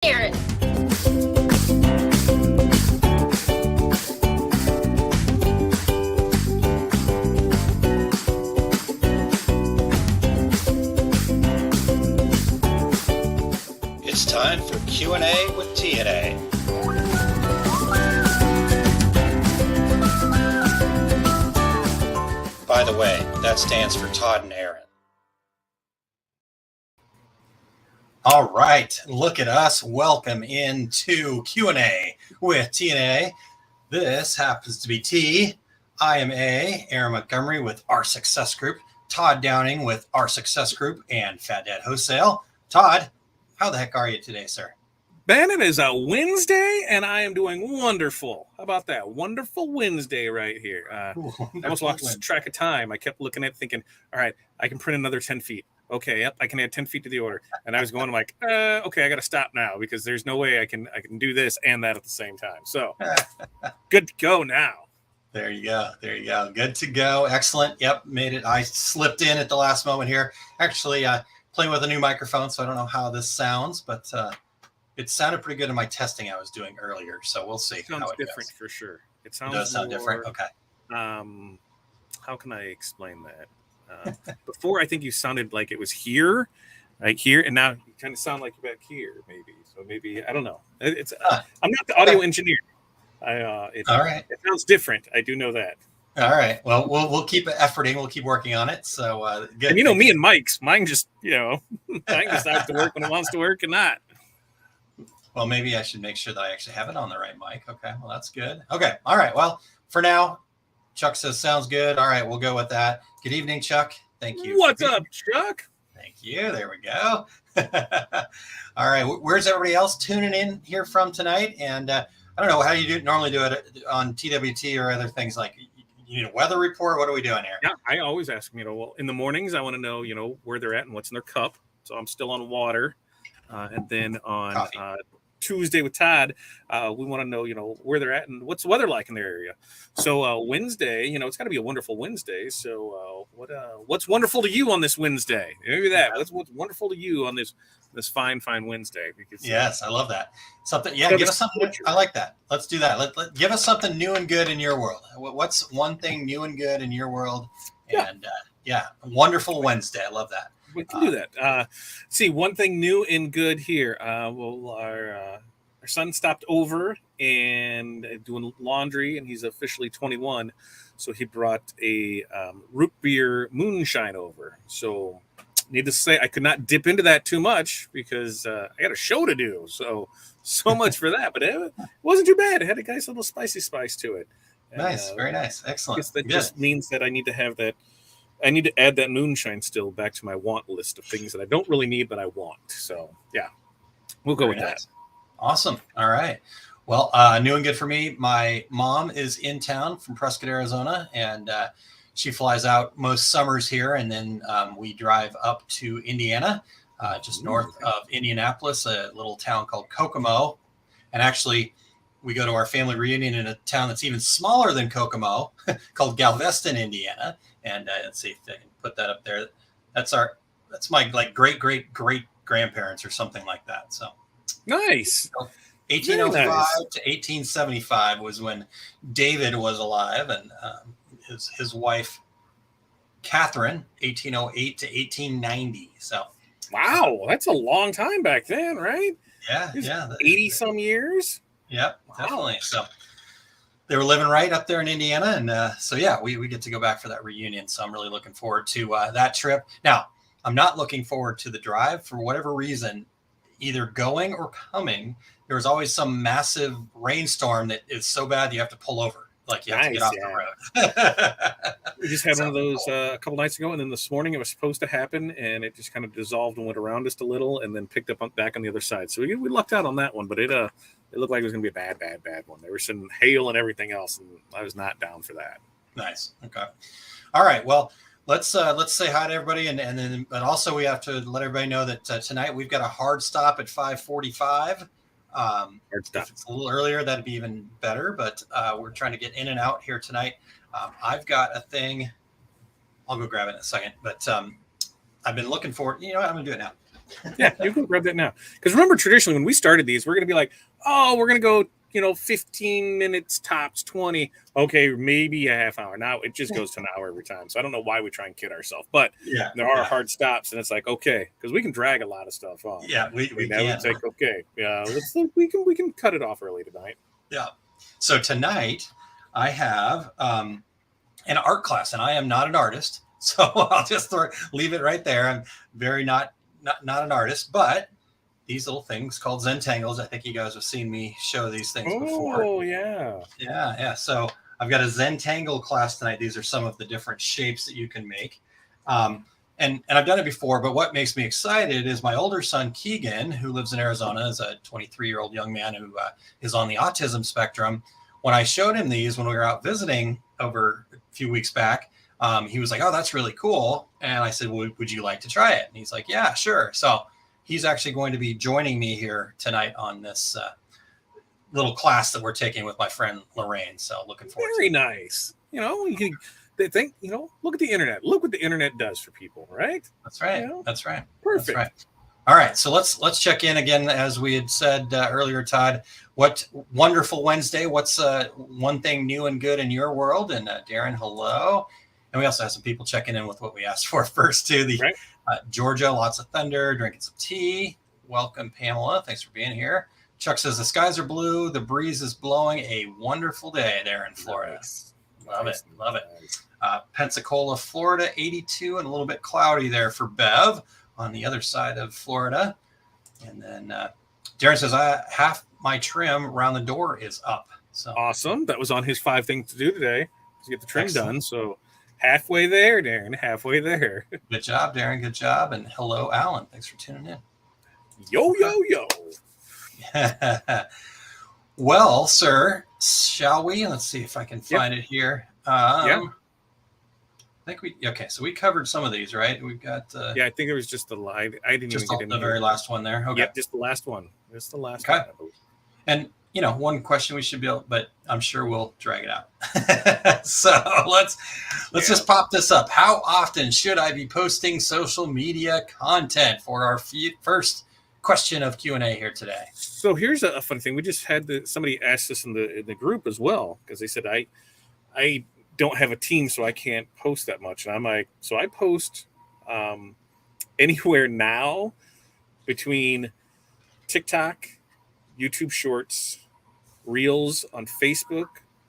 Aaron. It's time for Q&A with T&A. By the way, that stands for Todd and Aaron. All right, look at us. Welcome into Q&A with T&A. This happens to be T. I am A. Aaron Montgomery with Our Success Group. Todd Downing with Our Success Group and Fat Dad Wholesale. Todd, how the heck are you today, sir? Ben, it is a Wednesday, and I am doing wonderful. How about that? Wonderful Wednesday right here. I almost lost track of time. I kept looking at it thinking, all right, I can print another 10 feet. Okay, yep, I can add 10 feet to the order. And I was going like, okay, I got to stop now because there's no way I can do this and that at the same time. So good to go now. There you go. There you go. Good to go. Excellent. Yep, made it. I slipped in at the last moment here. Actually, playing with a new microphone, so I don't know how this sounds, but it sounded pretty good in my testing I was doing earlier. So we'll see. It sounds different for sure. It does sound different. Okay. How can I explain that? Before, I think you sounded like it was here, right here, and now you kind of sound like you're back here, maybe. So maybe I don't know. It's I'm not the audio engineer. All right. It sounds different. I do know that. All right. Well, we'll keep efforting. We'll keep working on it. So good. And me and Mike's, mine just mine just has to work when it wants to work and not. Well, maybe I should make sure that I actually have it on the right mic. Okay. Well, that's good. Okay. All right. Well, for now, Chuck says, sounds good. All right, we'll go with that. Good evening, Chuck. Thank you. What's up, Chuck? Thank you. There we go. All right, where's everybody else tuning in here from tonight? And I don't know how you normally do it on TWT or other things like you need a weather report. What are we doing here? Yeah, I always ask them, well, in the mornings, I want to know, where they're at and what's in their cup. So I'm still on water. And then on Tuesday with Todd, we want to know, where they're at and what's the weather like in their area. So Wednesday, it's got to be a wonderful Wednesday. So what's wonderful to you on this Wednesday? Maybe that. What's wonderful to you on this fine Wednesday? Because yes, I love that. Something. Yeah, give us something. I like that. Let's do that. Let give us something new and good in your world. What's one thing new and good in your world? And wonderful Wednesday. I love that. We can do that. See, one thing new and good here. Our son stopped over and doing laundry, and he's officially 21. So he brought a root beer moonshine over. So needless to say, I could not dip into that too much because I got a show to do. So much for that. But it wasn't too bad. It had a nice little spicy spice to it. Nice. Very nice. Excellent. I guess that just means that I need to have that. I need to add that moonshine still back to my want list of things that I don't really need, but I want. So, yeah, we'll go with that. Awesome. All right. Well, new and good for me. My mom is in town from Prescott, Arizona, and she flies out most summers here. And then we drive up to Indiana, just north of Indianapolis, a little town called Kokomo. And actually, we go to our family reunion in a town that's even smaller than Kokomo called Galveston, Indiana. And let's see if I can put that up there. That's my great grandparents or something like that. So nice. So 1805 to 1875 was when David was alive, and his wife Catherine 1808 to 1890. So wow, that's a long time back then, right? Yeah, 80 some years. Yep, definitely. So they were living right up there in Indiana. And we get to go back for that reunion. So I'm really looking forward to that trip. Now, I'm not looking forward to the drive for whatever reason, either going or coming. There's always some massive rainstorm that is so bad you have to pull over. Like you have to get off the road. We just had one of those a couple nights ago, and then this morning it was supposed to happen, and it just kind of dissolved and went around just a little, and then picked up back on the other side. So we lucked out on that one, but it looked like it was going to be a bad one. There was some hail and everything else, and I was not down for that. Nice. Okay. All right. Well, let's say hi to everybody, but also we have to let everybody know that tonight we've got a hard stop at 5:45. If it's a little earlier, that'd be even better. But we're trying to get in and out here tonight. I've got a thing. I'll go grab it in a second. But I've been looking for. I'm going to do it now. Yeah, you can grab that now. Because remember, traditionally when we started these, we're going to be like, oh, we're going to go, 15 minutes tops, 20. Okay, maybe a half hour. Now it just goes to an hour every time. So I don't know why we try and kid ourselves. But Yeah, there are yeah. hard stops, and it's like, okay, because we can drag a lot of stuff off. Yeah, we Now can. it's like, okay, we can cut it off early tonight. Yeah. So tonight I have an art class, and I am not an artist. So I'll just leave it right there. I'm very not an artist, but these little things called Zentangles. I think you guys have seen me show these things before. Oh, yeah. Yeah. So I've got a Zentangle class tonight. These are some of the different shapes that you can make. And I've done it before, but what makes me excited is my older son, Keegan, who lives in Arizona, is a 23-year-old young man who is on the autism spectrum. When I showed him these when we were out visiting over a few weeks back, he was like, oh, that's really cool. And I said, well, would you like to try it? And he's like, yeah, sure. So he's actually going to be joining me here tonight on this little class that we're taking with my friend Lorraine. So looking forward Very to it. nice. They think, look at the internet. Look what the internet does for people, right? That's right. That's right. Perfect. That's right. All right. So let's check in again, as we had said earlier, Todd. What wonderful Wednesday. What's one thing new and good in your world? And Darren, hello. And we also have some people checking in with what we asked for first, too. Georgia, lots of thunder, drinking some tea. Welcome, Pamela. Thanks for being here. Chuck says the skies are blue. The breeze is blowing. A wonderful day there in Florida. Nice. Love it. Love it. Pensacola, Florida, 82 and a little bit cloudy there for Bev on the other side of Florida. And then Darren says, half my trim around the door is up. So awesome. That was on his 5 things to do today to get the trim Excellent. done. So halfway there, Darren, halfway there. Good job, Darren. Good job. And hello, Alan. Thanks for tuning in. Yo, yo, yo. Well, sir, shall we? Let's see if I can find it here. I think so we covered some of these, right? We've got I think it was just the live. I didn't just even get in the very last one there. Okay. Yep, just the last one. Just the last one. And one question we should be able, but I'm sure we'll drag it out. So let's just pop this up. How often should I be posting social media content for our first question of Q&A here today? So here's a funny thing. We just had somebody asked this in the group as well, because they said I don't have a team, so I can't post that much. And I'm like, so I post anywhere now between TikTok, YouTube Shorts, Reels on Facebook,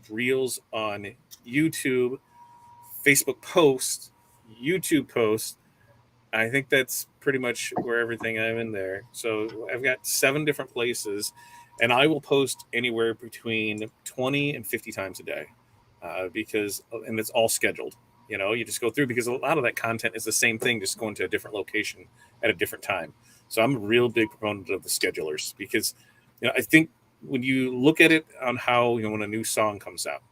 Reels on YouTube, Facebook posts, YouTube posts. I think that's pretty much where everything I'm in there. So I've got 7 different places, and I will post anywhere between 20 and 50 times a day and it's all scheduled. You just go through, because a lot of that content is the same thing, just going to a different location at a different time. So I'm a real big proponent of the schedulers, because I think when you look at it on how, when a new song comes out,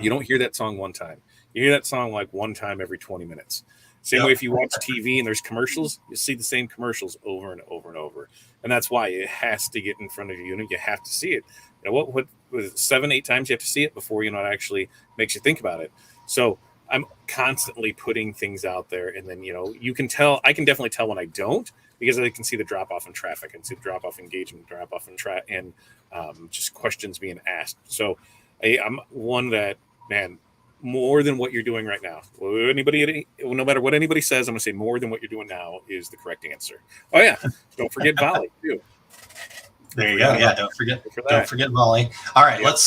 you don't hear that song one time. You hear that song like one time every 20 minutes. Same way if you watch TV and there's commercials, you see the same commercials over and over and over. And that's why it has to get in front of you. You have to see it. What was it, 7-8 times you have to see it before it actually makes you think about it. So I'm constantly putting things out there, and then you can tell. I can definitely tell when I don't, because I can see the drop off in traffic, and see the drop off engagement, drop off in just questions being asked. So I'm one that, man, more than what you're doing right now. No matter what anybody says, I'm going to say more than what you're doing now is the correct answer. Oh yeah, don't forget volley too. There you go. Yeah, don't forget volley. All right, let's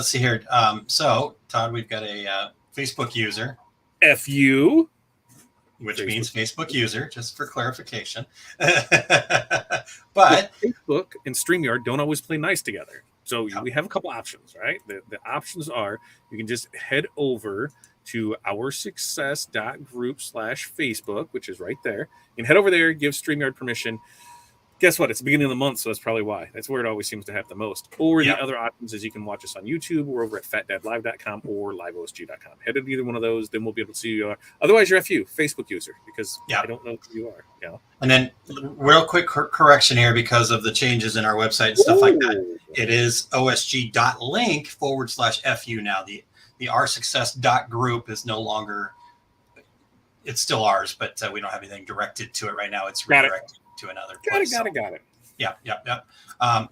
see here. So Todd, we've got a Facebook user. FU, which means Facebook user, just for clarification. But Facebook and StreamYard don't always play nice together. So we have a couple options, right? The options are, you can just head over to oursuccess.group/Facebook, which is right there. You can head over there, give StreamYard permission. Guess what? It's the beginning of the month, so that's probably why. That's where it always seems to have the most. Or the other options is you can watch us on YouTube. We're over at fatdadlive.com or liveosg.com. Head to either one of those, then we'll be able to see who you are. Otherwise, you're FU, Facebook user, because I don't know who you are. And then real quick correction here, because of the changes in our website and stuff like that. It is osg.link/FU now. The oursuccess.group is no longer, it's still ours, but we don't have anything directed to it right now. It's redirected to another place. Got it. Yeah.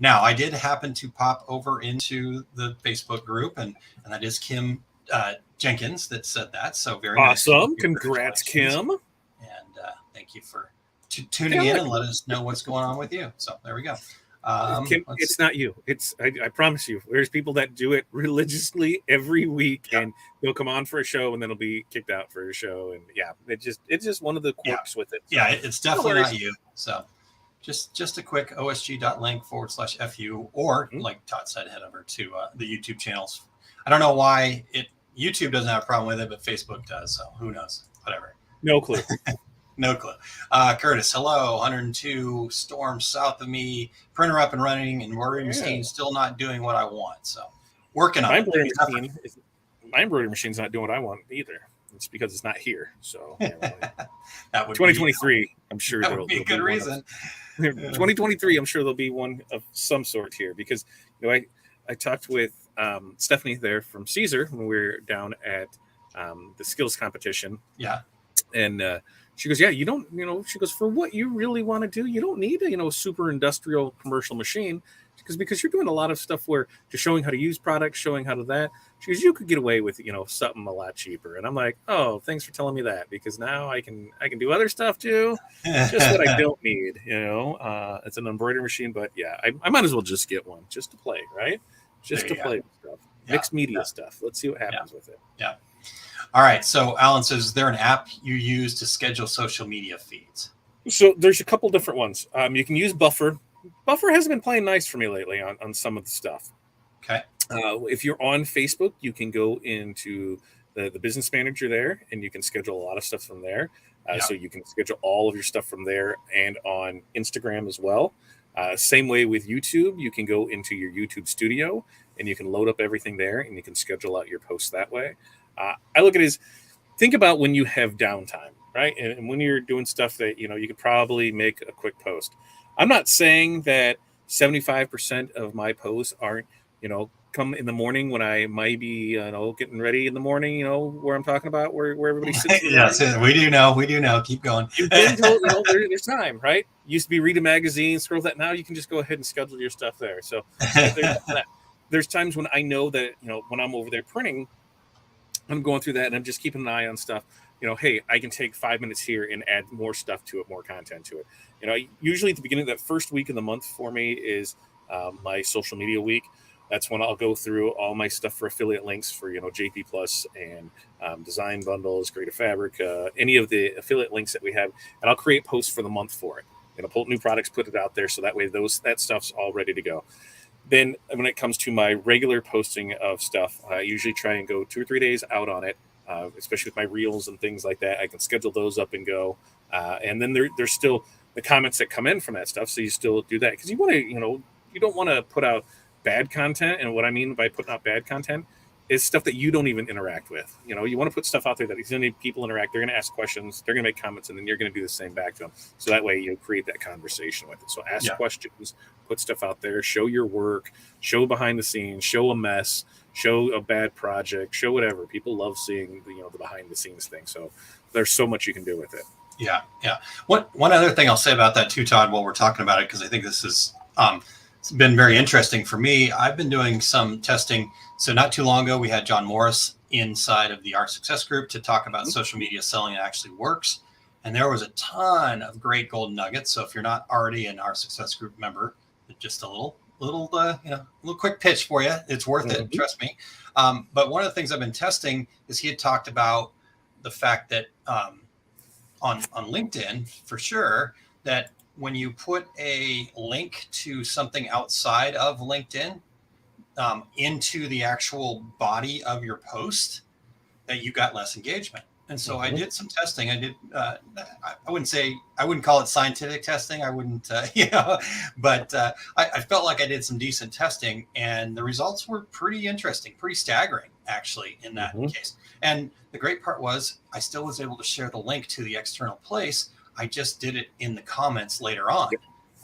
Now, I did happen to pop over into the Facebook group, and that is Kim Jenkins that said that. So very awesome. Nice. Congrats, Kim. And thank you for tuning in and let us know what's going on with you. So there we go. Kim, it's not you. I promise you. There's people that do it religiously every week, and they'll come on for a show, and then they'll be kicked out for a show. And it's just one of the quirks with it. So, it's definitely not you. So just a quick osg.link/fu, or like Todd said, head over to the YouTube channels. I don't know why YouTube doesn't have a problem with it, but Facebook does. So who knows? Whatever. No clue. No clue. Curtis, hello. 102 storms south of me. Printer up and running, and embroidery machine still not doing what I want. So working on it. My embroidery machine's not doing what I want either. It's because it's not here. So that would 2023. I'm sure that would be a good reason. 2023. I'm sure there'll be one of some sort here, because I talked with Stephanie there from Caesar when we were down at the skills competition. Yeah. And she goes, yeah, you don't, she goes, for what you really want to do, you don't need a, super industrial commercial machine, because you're doing a lot of stuff where you're showing how to use products, showing how to that. She goes, you could get away with, something a lot cheaper. And I'm like, oh, thanks for telling me that, because now I can do other stuff too. Just what I don't need, it's an embroidery machine, but yeah, I might as well just get one just to play, right? Just to play with stuff, mixed media stuff. Let's see what happens with it. Yeah. All right. So Alan says, is there an app you use to schedule social media feeds? So there's a couple different ones. You can use Buffer. Buffer hasn't been playing nice for me lately on some of the stuff. Okay. If you're on Facebook, you can go into the business manager there, and you can schedule a lot of stuff from there. So you can schedule all of your stuff from there, and on Instagram as well. Same way with YouTube, you can go into your YouTube studio, and you can load up everything there, and you can schedule out your posts that way. I look at it as, think about when you have downtime, right? And when you're doing stuff that, you could probably make a quick post. I'm not saying that 75% of my posts aren't, come in the morning when I might be, getting ready in the morning, where I'm talking about, where everybody sits. Yes, we do know. Keep going. You've been told, there's time, right? Used to be read a magazine, scroll that. Now you can just go ahead and schedule your stuff there. So there's times when I know that, when I'm over there printing, I'm going through that and I'm just keeping an eye on stuff. Hey, I can take 5 minutes here and add more stuff to it, more content to it. Usually at the beginning of that first week of the month for me is my social media week. That's when I'll go through all my stuff for affiliate links for, JP Plus and Design Bundles, Creative Fabric, any of the affiliate links that we have. And I'll create posts for the month for it. Pull new products, put it out there. So that way that stuff's all ready to go. Then when it comes to my regular posting of stuff, I usually try and go 2 or 3 days out on it, especially with my reels and things like that. I can schedule those up and go. And then there's still the comments that come in from that stuff. So you still do that because you want to, you don't want to put out bad content. And what I mean by putting out bad content is stuff that you don't even interact with. You want to put stuff out there that as any people interact, they're going to ask questions, they're going to make comments, and then you're going to do the same back to them. So that way you create that conversation with it. So ask questions, put stuff out there, show your work, show behind the scenes, show a mess, show a bad project, show whatever. People love seeing the behind the scenes thing. So there's so much you can do with it. Yeah. One other thing I'll say about that too, Todd, while we're talking about it, because I think this is it's been very interesting for me. I've been doing some testing. So not too long ago, we had John Morris inside of the Our Success group to talk about social media selling that actually works. And there was a ton of great golden nuggets. So if you're not already an Our Success group member, just a little quick pitch for you. It's worth it. Trust me. But one of the things I've been testing is he had talked about the fact that on LinkedIn, for sure, that when you put a link to something outside of LinkedIn into the actual body of your post, that you got less engagement. And so I did some testing. I did, I wouldn't call it scientific testing. I wouldn't, but I felt like I did some decent testing, and the results were pretty interesting, pretty staggering, actually, in that case. And the great part was I still was able to share the link to the external place. I just did it in the comments later on,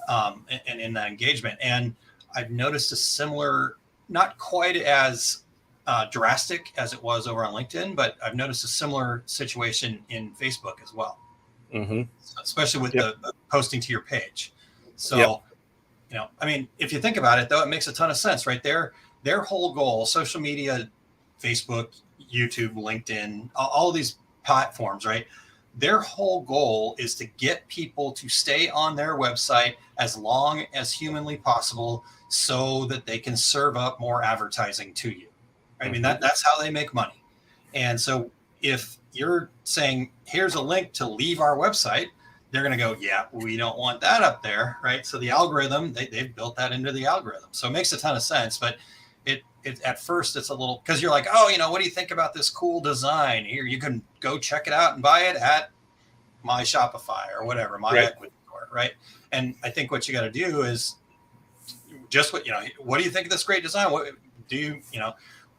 and in that engagement. And I've noticed a similar, not quite as drastic as it was over on LinkedIn, but I've noticed a similar situation in Facebook as well. So especially with the posting to your page. So, Yep. I mean, if you think about it, though, it makes a ton of sense, right? Their whole goal, social media, Facebook, YouTube, LinkedIn, all of these platforms, right? Their whole goal is to get people to stay on their website as long as humanly possible so that they can serve up more advertising to you. Right? I mean, that's how they make money. And so if you're saying, here's a link to leave our website, they're going to go, yeah, we don't want that up there, right? So the algorithm, they've built that into the algorithm. So it makes a ton of sense, but it at first it's a little, because you're like, oh, what do you think about this cool design? Here, you can go check it out and buy it at my Shopify or whatever, my equity store, right? And I think what you got to do is just what do you think of this great design? What do you,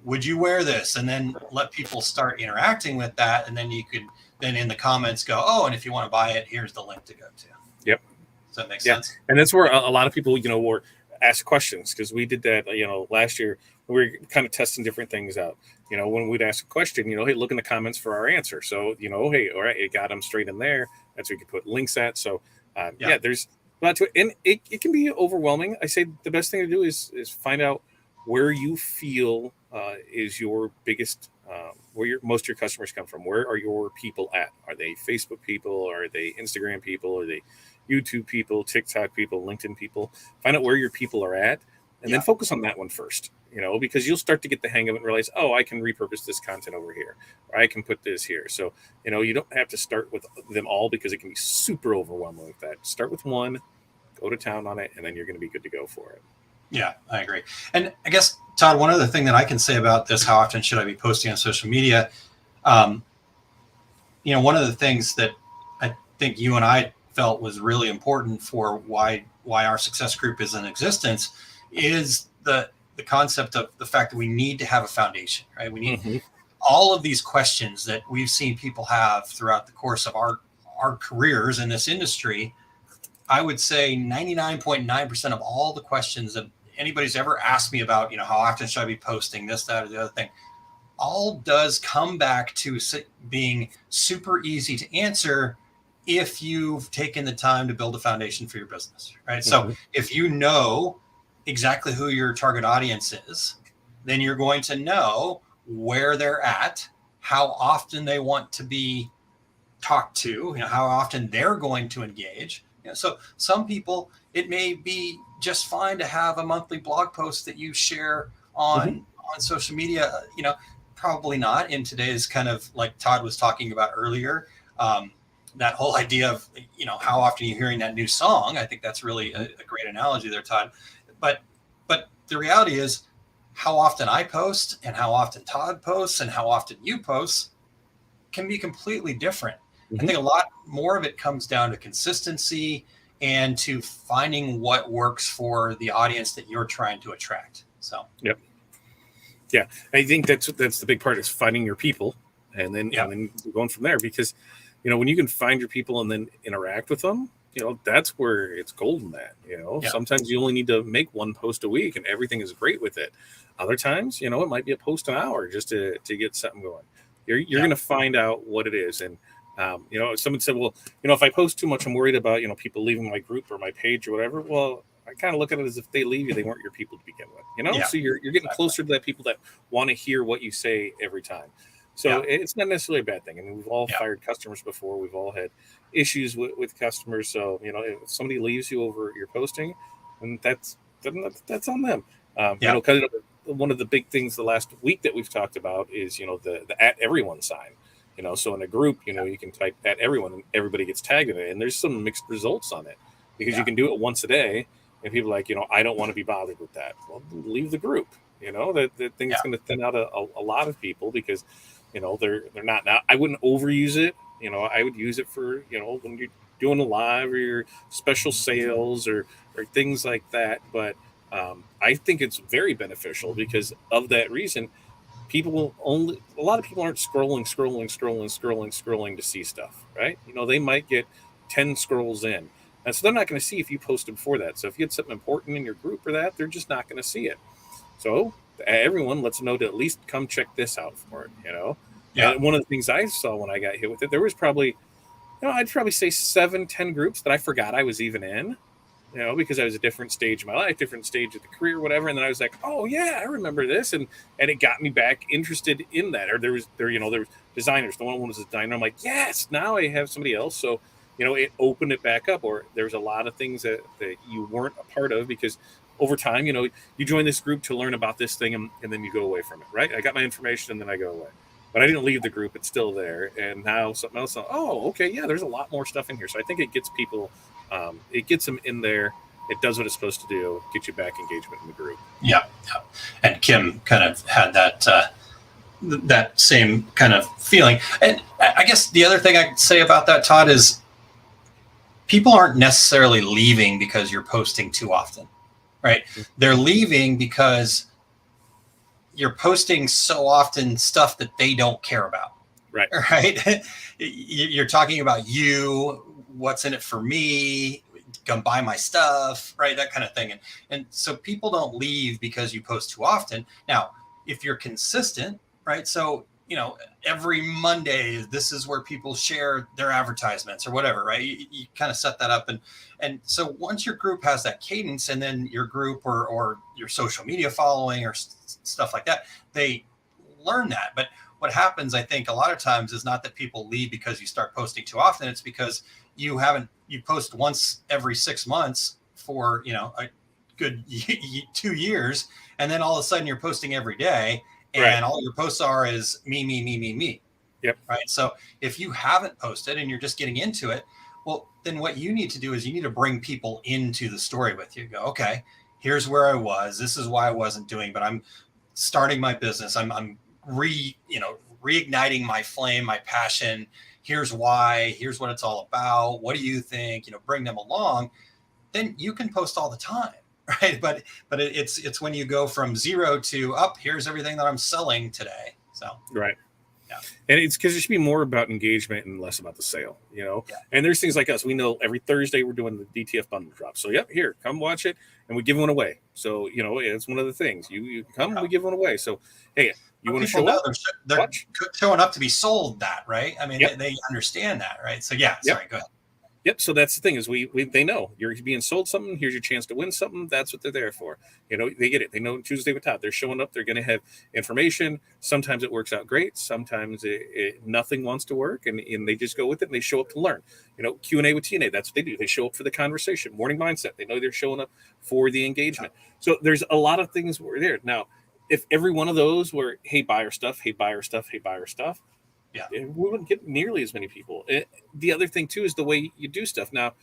would you wear this? And then let people start interacting with that. And then you could then in the comments go, oh, and if you want to buy it, here's the link to go to. Yep. Does that make sense? And that's where a lot of people, were ask questions, because we did that, last year. We were kind of testing different things out. When we'd ask a question, hey, look in the comments for our answer. So, hey, all right, it got them straight in there. That's where you can put links at. So, there's a lot to it. And it can be overwhelming. I say the best thing to do is find out where you feel is your biggest, where most of your customers come from. Where are your people at? Are they Facebook people? Are they Instagram people? Are they YouTube people, TikTok people, LinkedIn people? Find out where your people are at, and then focus on that one first, because you'll start to get the hang of it and realize, oh, I can repurpose this content over here, or I can put this here. So, you don't have to start with them all, because it can be super overwhelming with that. Start with one, go to town on it, and then you're going to be good to go for it. Yeah, I agree. And I guess, Todd, one other thing that I can say about this, how often should I be posting on social media? One of the things that I think you and I felt was really important for why our success group is in existence is the concept of the fact that we need to have a foundation, right? We need all of these questions that we've seen people have throughout the course of our careers in this industry. I would say 99.9% of all the questions that anybody's ever asked me about, how often should I be posting this, that, or the other thing, all does come back to being super easy to answer if you've taken the time to build a foundation for your business, right? So if you know exactly who your target audience is, then you're going to know where they're at, how often they want to be talked to, how often they're going to engage. So some people, it may be just fine to have a monthly blog post that you share on social media. Probably not in today's kind of, like Todd was talking about earlier, that whole idea of, how often you're hearing that new song. I think that's really a great analogy there, Todd. But the reality is, how often I post and how often Todd posts and how often you post can be completely different. I think a lot more of it comes down to consistency and to finding what works for the audience that you're trying to attract. So, yeah, I think that's the big part, is finding your people, and then going from there. Because, when you can find your people and then interact with them, that's where it's golden at. Sometimes you only need to make one post a week and everything is great with it. Other times, it might be a post an hour just to get something going. You're going to find out what it is. And someone said, well, if I post too much, I'm worried about, people leaving my group or my page or whatever. Well, I kind of look at it as if they leave you, they weren't your people to begin with, So you're getting closer to that people that want to hear what you say every time. So it's not necessarily a bad thing. I mean, we've all fired customers before. We've all had issues with customers. So, if somebody leaves you over your posting, and that's on them. Because one of the big things the last week that we've talked about is, the at everyone sign. So in a group, you can type at everyone and everybody gets tagged in it. And there's some mixed results on it, because you can do it once a day. And people are like, I don't want to be bothered with that. Well, leave the group. That thing's going to thin out a lot of people, because, they're not. Now, I wouldn't overuse it. I would use it for, when you're doing a live or your special sales or things like that. But I think it's very beneficial because of that reason. A lot of people aren't scrolling to see stuff, right? They might get 10 scrolls in. And so they're not going to see if you posted before that. So if you had something important in your group or that, they're just not going to see it. So everyone lets them know to at least come check this out for it, And one of the things I saw when I got hit with it, there was probably I'd probably say 7, 10 groups that I forgot I was even in, because I was a different stage of my life, different stage of the career, whatever. And then I was like, oh yeah, I remember this, and it got me back interested in that. Or there was designers. The one was a designer. I'm like, yes, now I have somebody else. So it opened it back up. Or there's a lot of things that you weren't a part of because over time, you join this group to learn about this thing, and then you go away from it. Right? I got my information, and then I go away. But I didn't leave the group; it's still there. And now something else. Oh, okay, yeah. There's a lot more stuff in here. So I think it gets people. It gets them in there. It does what it's supposed to do. Get you back engagement in the group. Yeah, yeah. And Kim kind of had that same kind of feeling. And I guess the other thing I could say about that, Todd, is people aren't necessarily leaving because you're posting too often, right? They're leaving because you're posting so often stuff that they don't care about. Right. You're talking about what's in it for me, come buy my stuff, right? That kind of thing. And so people don't leave because you post too often. Now, if you're consistent, right? So, every Monday, this is where people share their advertisements or whatever, right? You kind of set that up. And so once your group has that cadence, and then your group or your social media following or stuff like that, they learn that. But what happens, I think, a lot of times is not that people leave because you start posting too often. It's because you post once every 6 months for, a good 2 years. And then all of a sudden you're posting every day, and all your posts is me. Yep. Right. So if you haven't posted and you're just getting into it, well, then what you need to do is you need to bring people into the story with you. Go, okay, here's where I was. This is why I wasn't doing, but I'm starting my business. I'm reigniting my flame, my passion. Here's why. Here's what it's all about. What do you think? Bring them along. Then you can post all the time, right? But it's when you go from 0 to up. Here's everything that I'm selling today. So right. Yeah. And it's because it should be more about engagement and less about the sale, Yeah. And there's things like us. We know every Thursday we're doing the DTF bundle drop. So, yep, here, come watch it. And we give one away. So, it's one of the things. You come, we give one away. So, hey, you want to show up? They're showing up to be sold that, right? I mean, they understand that, right? So, yeah, sorry, go ahead. Yep. So that's the thing is they know you're being sold something. Here's your chance to win something. That's what they're there for. They get it. They know Tuesday with Todd. They're showing up. They're going to have information. Sometimes it works out great. Sometimes nothing wants to work, and they just go with it. And they show up to learn. Q&A with T&A. That's what they do. They show up for the conversation. Morning mindset. They know they're showing up for the engagement. So there's a lot of things were there. Now, if every one of those were, hey, buy our stuff, hey, buy our stuff, hey, buy our stuff. Yeah, we wouldn't get nearly as many people. The other thing too is the way you do stuff. Now,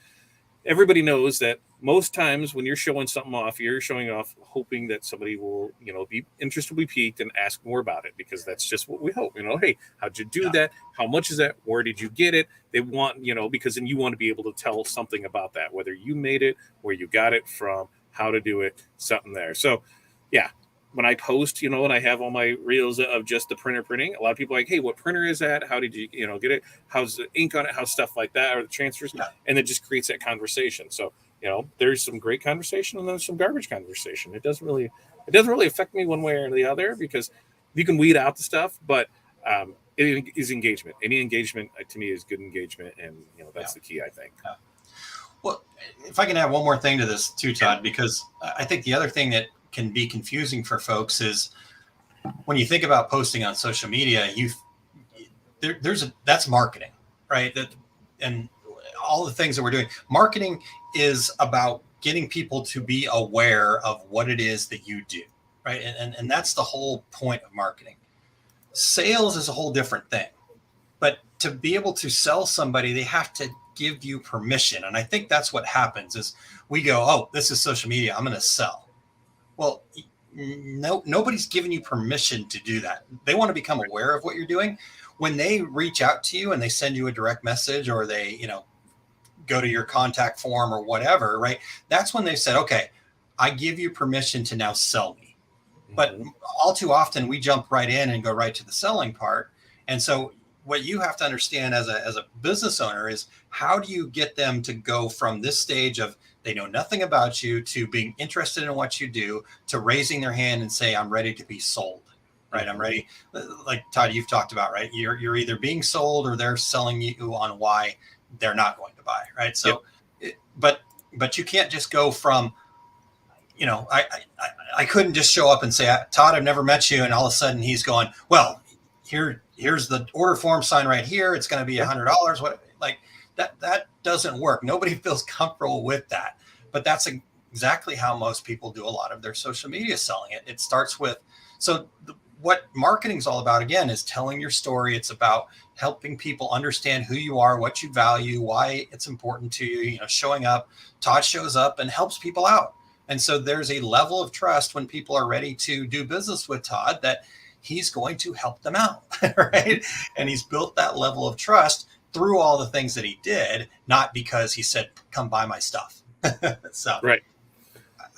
everybody knows that most times when you're showing something off, you're showing off hoping that somebody will, be interest will be piqued and ask more about it, because that's just what we hope. Hey, how'd you do that? How much is that? Where did you get it? They want, because then you want to be able to tell something about that, whether you made it, where you got it from, how to do it, something there. So, yeah. When I post, and I have all my reels of just the printer printing, a lot of people are like, hey, what printer is that? How did you, get it? How's the ink on it? How's stuff like that? Or the transfers? Yeah. And it just creates that conversation. So, there's some great conversation and there's some garbage conversation. It doesn't really affect me one way or the other, because you can weed out the stuff, but it is engagement. Any engagement to me is good engagement. And, that's the key, I think. Yeah. Well, if I can add one more thing to this too, Todd, because I think the other thing that can be confusing for folks is when you think about posting on social media, that's marketing, right? And all the things that we're doing. Marketing is about getting people to be aware of what it is that you do, right? And that's the whole point of marketing. Sales is a whole different thing, but to be able to sell somebody, they have to give you permission. And I think that's what happens is we go, oh, this is social media, I'm going to sell. Well, nobody's giving you permission to do that. They want to become aware of what you're doing. When they reach out to you and they send you a direct message, or they, go to your contact form or whatever, right? That's when they said, okay, I give you permission to now sell me. But all too often we jump right in and go right to the selling part. And so what you have to understand as a business owner is, how do you get them to go from this stage of they know nothing about you to being interested in what you do, to raising their hand and say, I'm ready to be sold, right? I'm ready. Like Todd, you've talked about, right? You're either being sold or they're selling you on why they're not going to buy, right? Yep. So, but you can't just go from, I couldn't just show up and say, Todd, I've never met you, and all of a sudden he's going, well, here's the order form, sign right here. It's going to be $100. What, like that doesn't work. Nobody feels comfortable with that. But that's exactly how most people do a lot of their social media selling. It starts with, what marketing is all about, again, is telling your story. It's about helping people understand who you are, what you value, why it's important to you, showing up. Todd shows up and helps people out. And so there's a level of trust when people are ready to do business with Todd that he's going to help them out, right? And he's built that level of trust through all the things that he did, not because he said, come buy my stuff. So, right.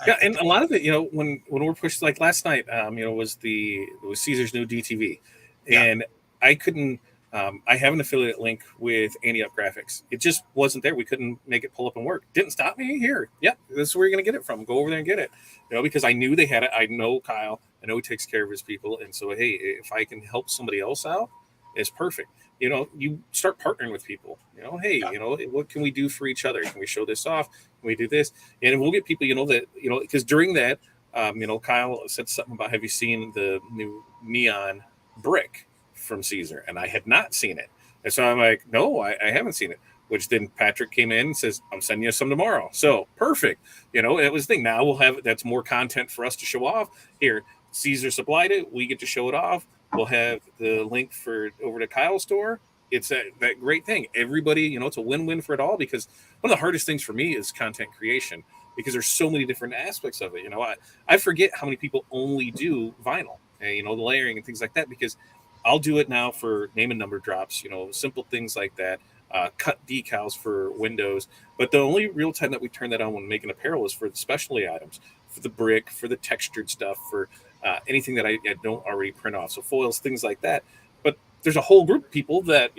Yeah, and a lot of it, when we're pushed, like last night, was Caesar's new DTV, and I couldn't. I have an affiliate link with Andy Up Graphics. It just wasn't there. We couldn't make it pull up and work. Didn't stop me here. Yep, this is where you're going to get it from. Go over there and get it. Because I knew they had it. I know Kyle. I know he takes care of his people, and so hey, if I can help somebody else out, it's perfect. You start partnering with people. Hey, what can we do for each other? Can we show this off? Can we do this? And we'll get people, because during that, Kyle said something about, have you seen the new neon brick from Caesar? And I had not seen it. And so I'm like, no, I haven't seen it. Which then Patrick came in and says, I'm sending you some tomorrow. So perfect. It was the thing. Now that's more content for us to show off. Here, Caesar supplied it. We get to show it off. We'll have the link for over to Kyle's store. It's that great thing. Everybody, it's a win-win for it all, because one of the hardest things for me is content creation, because there's so many different aspects of it. I forget how many people only do vinyl and, the layering and things like that, because I'll do it now for name and number drops, simple things like that, cut decals for windows. But the only real time that we turn that on when making apparel is for the specialty items, for the brick, for the textured stuff, for anything that I don't already print off. So foils, things like that. But there's a whole group of people that,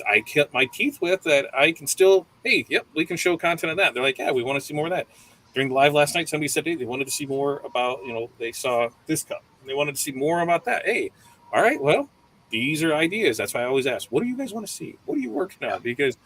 I cut my teeth with, that I can still, hey, yep, we can show content of that. They're like, yeah, we want to see more of that. During the live last night, somebody said, hey, they wanted to see more about, they saw this cup. They wanted to see more about that. Hey, all right, well, these are ideas. That's why I always ask, what do you guys want to see? What are you working on? Because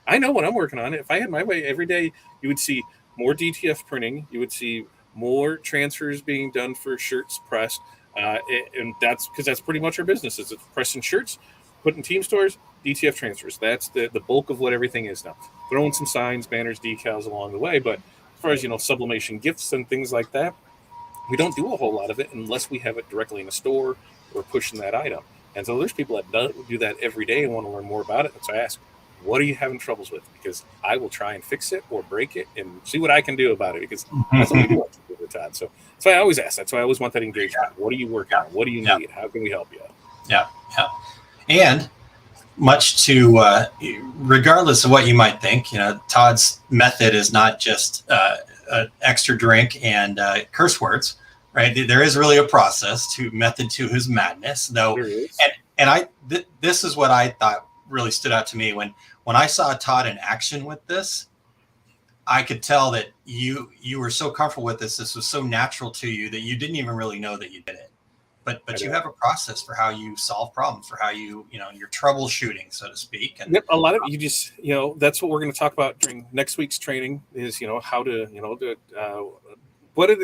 I know what I'm working on. If I had my way, every day you would see more DTF printing. You would see more transfers being done for shirts pressed. And that's because that's pretty much our business. It's pressing shirts, putting team stores, DTF transfers. That's the bulk of what everything is now. Throwing some signs, banners, decals along the way. But as far as, sublimation gifts and things like that, we don't do a whole lot of it unless we have it directly in a store or pushing that item. And so there's people that do that every day and want to learn more about it. And so I ask, what are you having troubles with? Because I will try and fix it or break it and see what I can do about it, because that's what we do with the Todd. So I always ask. That's why I always want that engagement. What are you working on? What do you need? How can we help you? Yeah. And much to, regardless of what you might think, Todd's method is not just an extra drink and curse words, right? There is really a process method to his madness, though. This is what I thought really stood out to me when I saw Todd in action with this. I could tell that you were so comfortable with this. This was so natural to you that you didn't even really know that you did it. But you have a process for how you solve problems, for how your troubleshooting, so to speak. And a lot of you just, that's what we're going to talk about during next week's training is, how to, what are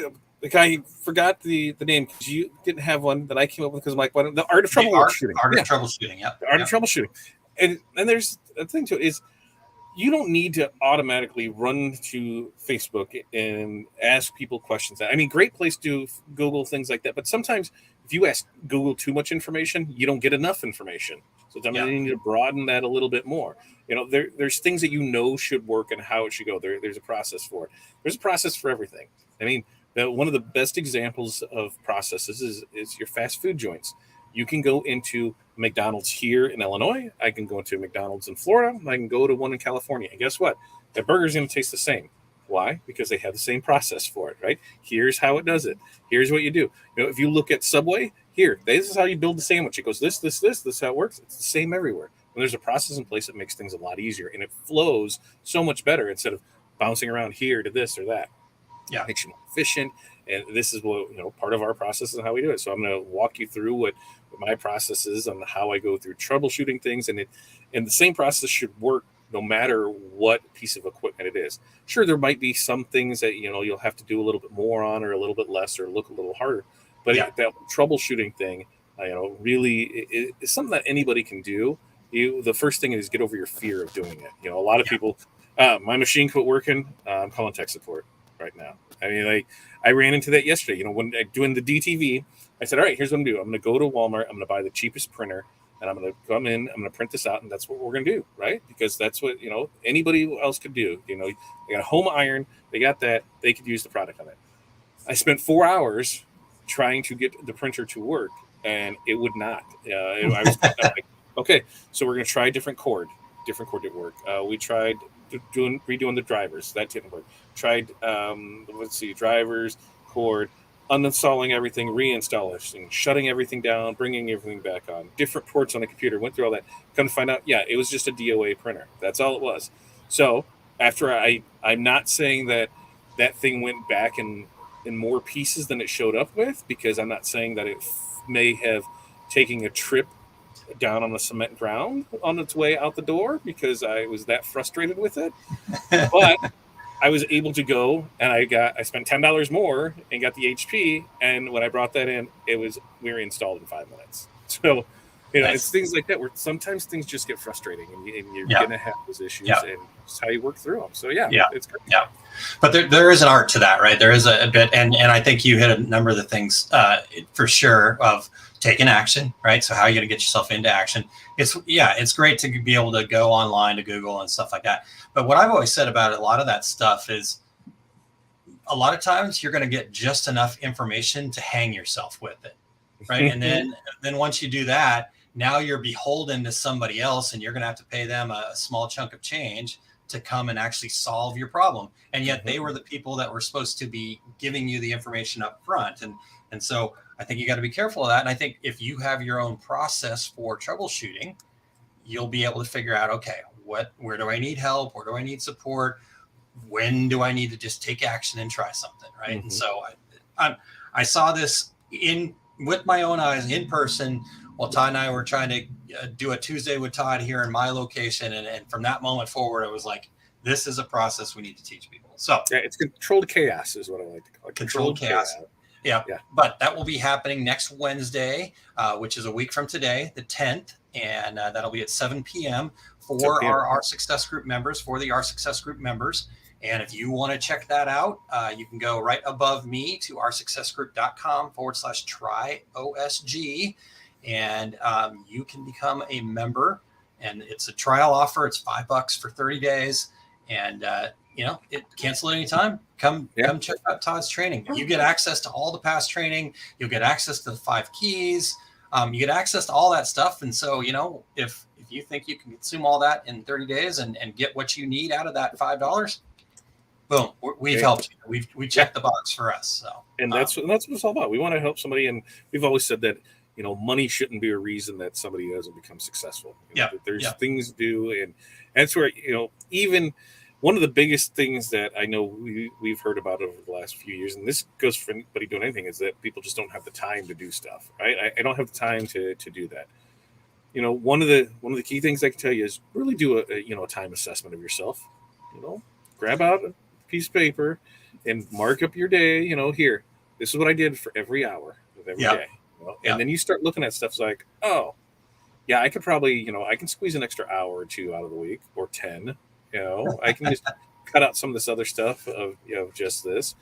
I forgot the name, because you didn't have one that I came up with, because I'm like, the art of troubleshooting. Art of troubleshooting. Yeah. The art of troubleshooting. And there's a thing to it is, you don't need to automatically run to Facebook and ask people questions. I mean, great place to Google things like that. But sometimes if you ask Google too much information, you don't get enough information. So you need to broaden that a little bit more. There's things that should work and how it should go. There's a process for it. There's a process for everything. I mean, one of the best examples of processes is your fast food joints. You can go into McDonald's here in Illinois. I can go into McDonald's in Florida. I can go to one in California. And guess what? The burger's going to taste the same. Why? Because they have the same process for it, right? Here's how it does it. Here's what you do. If you look at Subway, this is how you build the sandwich. It goes this is how it works. It's the same everywhere. When there's a process in place, it makes things a lot easier, and it flows so much better instead of bouncing around here to this or that. Yeah, it makes you more efficient. And this is what, part of our process and how we do it. So I'm going to walk you through what my process is on how I go through troubleshooting things. And the same process should work no matter what piece of equipment it is. Sure, there might be some things that you'll have to do a little bit more on, or a little bit less, or look a little harder. But that troubleshooting thing, really is something that anybody can do. The first thing is get over your fear of doing it. A lot of people, my machine quit working. I'm calling tech support right now. I mean, I ran into that yesterday. When doing the DTV, I said, all right, here's what I'm gonna do. I'm gonna go to Walmart. I'm gonna buy the cheapest printer, and I'm gonna come in. I'm gonna print this out, and that's what we're gonna do, right? Because that's what anybody else could do. They got a home iron. They got that. They could use the product on it. I spent 4 hours trying to get the printer to work, and it would not. I was like, okay, so we're going to try a different cord. Different cord didn't work. We tried redoing the drivers. That didn't work. Tried, drivers, cord, uninstalling everything, reinstalling, shutting everything down, bringing everything back on. Different ports on the computer. Went through all that. Come to find out, it was just a DOA printer. That's all it was. So after I'm not saying that thing went back in more pieces than it showed up with, because I'm not saying that it may have taken a trip down on the cement ground on its way out the door because I was that frustrated with it. But I was able to go, and I spent $10 more and got the HP. And when I brought that in, we were installed in 5 minutes. So, nice. It's things like that where sometimes things just get frustrating, and you're going to have those issues, and it's how you work through them. So it's great. Yeah. But there is an art to that, right? There is a bit, and I think you hit a number of the things for sure of taking action, right? So how are you going to get yourself into action? It's great to be able to go online to Google and stuff like that. But what I've always said about a lot of that stuff is a lot of times you're going to get just enough information to hang yourself with it, right? And then once you do that, now you're beholden to somebody else, and you're going to have to pay them a small chunk of change to come and actually solve your problem. And yet they were the people that were supposed to be giving you the information up front. And so I think you got to be careful of that. And I think if you have your own process for troubleshooting, you'll be able to figure out, okay, where do I need help? Where do I need support? When do I need to just take action and try something, right? And so I saw this with my own eyes in person while Todd and I were trying to do a Tuesday with Todd here in my location. And from that moment forward, I was like, this is a process we need to teach people. So it's controlled chaos is what I like to call it. Controlled chaos. Yeah. But that will be happening next Wednesday, which is a week from today, the 10th. And that'll be at 7 p.m. for our Success Group members, for the Our Success Group members. And if you want to check that out, you can go right above me to oursuccessgroup.com/try OSG. And you can become a member. And it's a trial offer. It's $5 for 30 days. And, cancel at any time. Come check out Todd's training. You get access to all the past training. You'll get access to the 5 keys. You get access to all that stuff. And so, if you think you can consume all that in 30 days and get what you need out of that $5, boom, we've helped you. We checked the box for us. So, and that's what it's all about. We want to help somebody. And we've always said that, money shouldn't be a reason that somebody doesn't become successful. There's things to do. And that's where, even one of the biggest things that I know we've heard about over the last few years, and this goes for anybody doing anything, is that people just don't have the time to do stuff, right? I don't have the time to do that. One of the key things I can tell you is really do a time assessment of yourself. Grab out a piece of paper and mark up your day. Here, this is what I did for every hour of every day. And then you start looking at stuff like, oh, yeah, I could probably, I can squeeze an extra hour or 2 out of the week, or 10. I can just cut out some of this other stuff of, just this.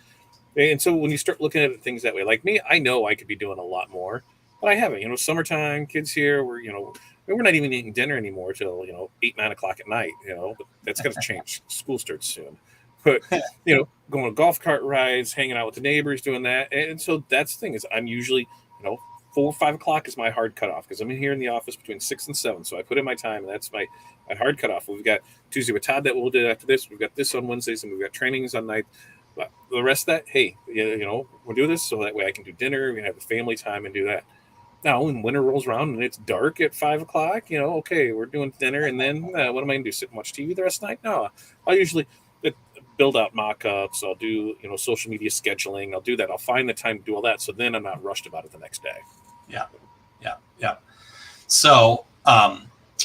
And so when you start looking at things that way, like me, I know I could be doing a lot more, but I haven't. Summertime, kids here, we're not even eating dinner anymore till 8, 9 o'clock at night. But that's going to change. School starts soon. But going on golf cart rides, hanging out with the neighbors, doing that. And so that's the thing, is I'm usually 4 or 5 o'clock is my hard cutoff, because I'm in here in the office between 6 and 7. So I put in my time, and that's my hard cutoff. We've got Tuesday with Todd that we'll do after this. We've got this on Wednesdays, and we've got trainings on night. But the rest of that, hey, we'll do this so that way I can do dinner. We can have the family time and do that. Now, when winter rolls around and it's dark at 5 o'clock, okay, we're doing dinner, and then what am I going to do? Sit and watch TV the rest of the night? No, I'll usually build out mock-ups. I'll do, social media scheduling. I'll do that. I'll find the time to do all that. So then I'm not rushed about it the next day. Yeah. So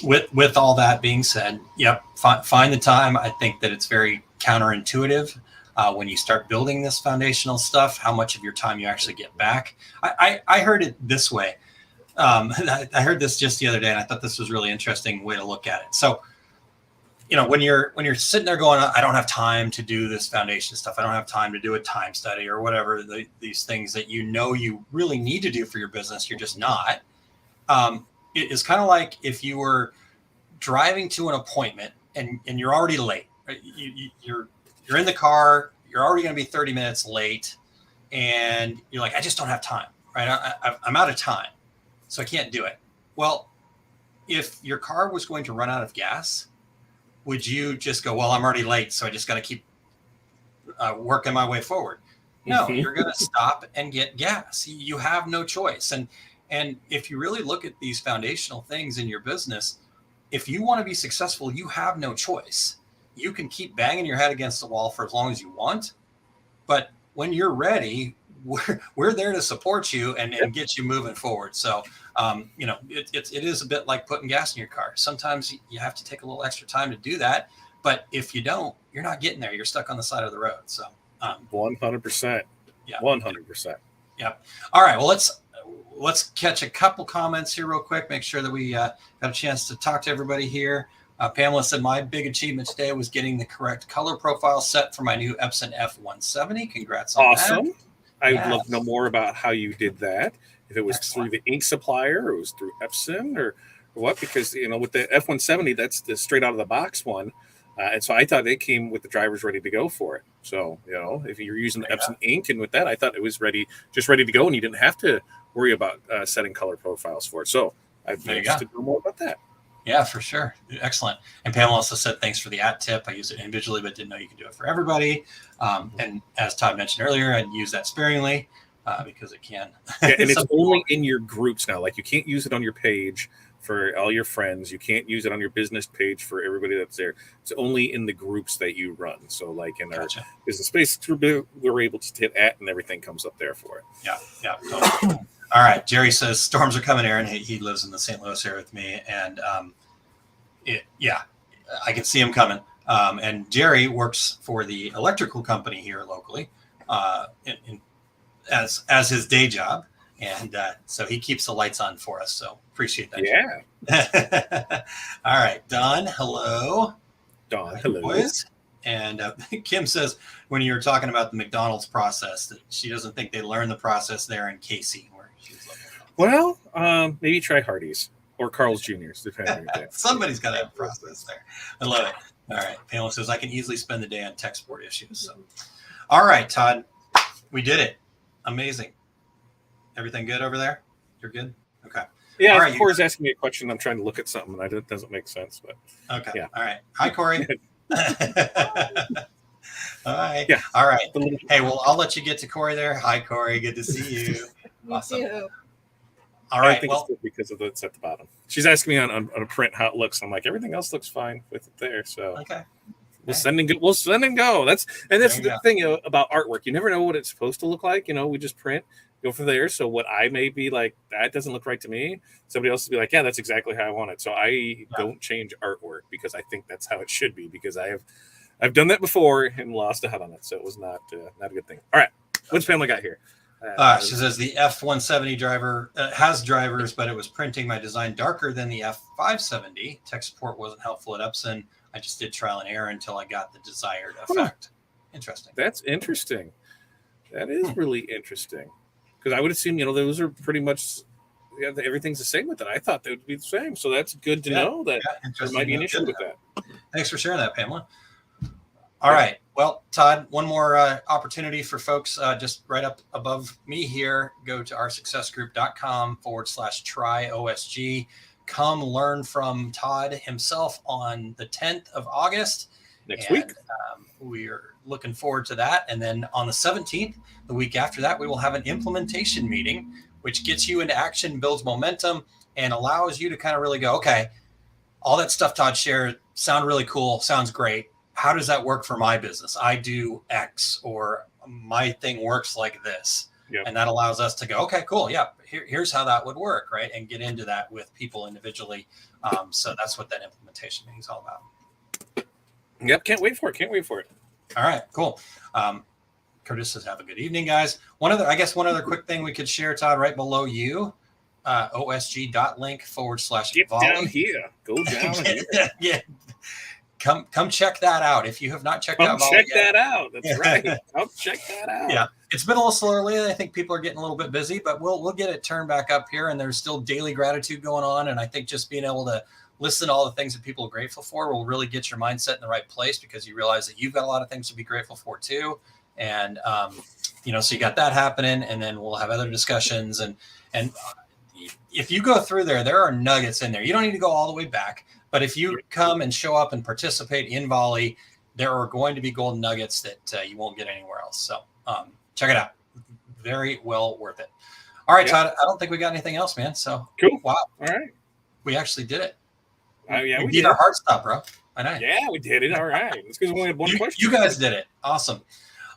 with all that being said, yep, find the time. I think that it's very counterintuitive when you start building this foundational stuff, how much of your time you actually get back. I heard it this way. I heard this just the other day, and I thought this was a really interesting way to look at it. So, when you're sitting there going, I don't have time to do this foundation stuff. I don't have time to do a time study or whatever, these things that you really need to do for your business. You're just not. It is kind of like if you were driving to an appointment and you're already late. Right? You're in the car. You're already going to be 30 minutes late, and you're like, I just don't have time. Right? I'm out of time, so I can't do it. Well, if your car was going to run out of gas, would you just go, well, I'm already late, so I just got to keep working my way forward? No, you're going to stop and get gas. You have no choice. And if you really look at these foundational things in your business, if you want to be successful, you have no choice. You can keep banging your head against the wall for as long as you want, but when you're ready, we're there to support you and get you moving forward. So, it is a bit like putting gas in your car. Sometimes you have to take a little extra time to do that, but if you don't, you're not getting there. You're stuck on the side of the road. So, 100%. Yeah, 100%. Yeah. All right. Well, let's catch a couple comments here real quick. Make sure that we got a chance to talk to everybody here. Pamela said, my big achievement today was getting the correct color profile set for my new Epson F170. Congrats on that. Awesome. I would love to know more about how you did that. If it was through the ink supplier or it was through Epson or what, because, with the F170, that's the straight out of the box one. And so I thought it came with the drivers ready to go for it. So, if you're using the Epson ink and with that, I thought it was ready to go and you didn't have to worry about setting color profiles for it. So I'd be interested to know more about that. Yeah, for sure. Excellent. And Pamela also said, thanks for the @tip. I use it individually, but didn't know you could do it for everybody. And as Todd mentioned earlier, I'd use that sparingly because it can. Yeah, and it's only in your groups now. Like you can't use it on your page for all your friends. You can't use it on your business page for everybody that's there. It's only in the groups that you run. So like in our business space, we're able to hit @ and everything comes up there for it. Yeah, totally. All right. Jerry says storms are coming, Aaron. He lives in the St. Louis area with me. And I can see him coming. And Jerry works for the electrical company here locally as his day job. And so he keeps the lights on for us. So appreciate that. Yeah. All right. Don, hello. Don, hello. Boys. And Kim says, when you were talking about the McDonald's process, that she doesn't think they learned the process there in Casey, where she's looking. Well, maybe try Hardee's or Carl's Jr.'s, depending. Somebody's got to have a process there. I love it. All right. Pamela says, I can easily spend the day on tech support issues. So. All right, Todd. We did it. Amazing. Everything good over there? You're good? Okay. Yeah, all right, Corey's asking me a question. I'm trying to look at something, and it doesn't make sense. But okay. Yeah. All right. Hi, Corey. All right. Yeah. All right. Hey, well, I'll let you get to Corey there. Hi, Corey. Good to see you. Awesome. You too. All right. I think it's good because of it's at the bottom. She's asking me on a print how it looks. I'm like, everything else looks fine with it there. So okay. We'll send and go. That's the thing about artwork. You never know what it's supposed to look like. We just print, go from there. So what I may be like, that doesn't look right to me. Somebody else will be like, yeah, that's exactly how I want it. So I don't change artwork because I think that's how it should be, because I've done that before and lost a head on it. So it was not a good thing. All right. What's family got here? She says the F170 driver has drivers, but it was printing my design darker than the F570. Tech support wasn't helpful at Epson. I just did trial and error until I got the desired effect. Interesting. That's interesting. That is really interesting. Because I would assume, those are pretty much, everything's the same with it. I thought they would be the same. So that's good to know that there might be an issue with that. Thanks for sharing that, Pamela. All right. Well, Todd, one more opportunity for folks just right up above me here. Go to oursuccessgroup.com/try OSG. Come learn from Todd himself on the 10th of August. Next week. We're looking forward to that. And then on the 17th, the week after that, we will have an implementation meeting, which gets you into action, builds momentum, and allows you to kind of really go, okay, all that stuff Todd shared sound really cool, sounds great. How does that work for my business? I do X, or my thing works like this. Yep. And that allows us to go, okay, cool. Yeah. Here's how that would work. Right. And get into that with people individually. So that's what that implementation meeting is all about. Yep. Can't wait for it. All right, cool. Curtis says, have a good evening, guys. One other quick thing we could share, Todd, right below you, osg.link/volley. Get down here. Go down here. Yeah. Come check that out. If you have not checked out Volley, check that out. That's right. Come check that out. Yeah. It's been a little slower lately. I think people are getting a little bit busy, but we'll get it turned back up here, and there's still daily gratitude going on. And I think just being able to listen to all the things that people are grateful for will really get your mindset in the right place, because you realize that you've got a lot of things to be grateful for too. And, so you got that happening, and then we'll have other discussions. And if you go through there are nuggets in there. You don't need to go all the way back, but if you come and show up and participate in Volley, there are going to be golden nuggets that you won't get anywhere else. So check it out. Very well worth it. All right, Todd, I don't think we got anything else, man. So cool. Wow. All right. We actually did it. We beat our heart stop, bro. I know. Yeah, we did it. All right. It's because we only had one question. You guys did it. Awesome.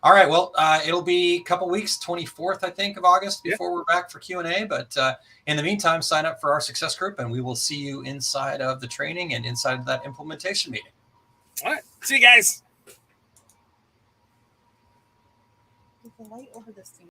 All right. Well, it'll be a couple weeks, 24th, I think, of August before we're back for Q&A. But in the meantime, sign up for our success group, and we will see you inside of the training and inside of that implementation meeting. All right. See you guys. Is the light over this thing?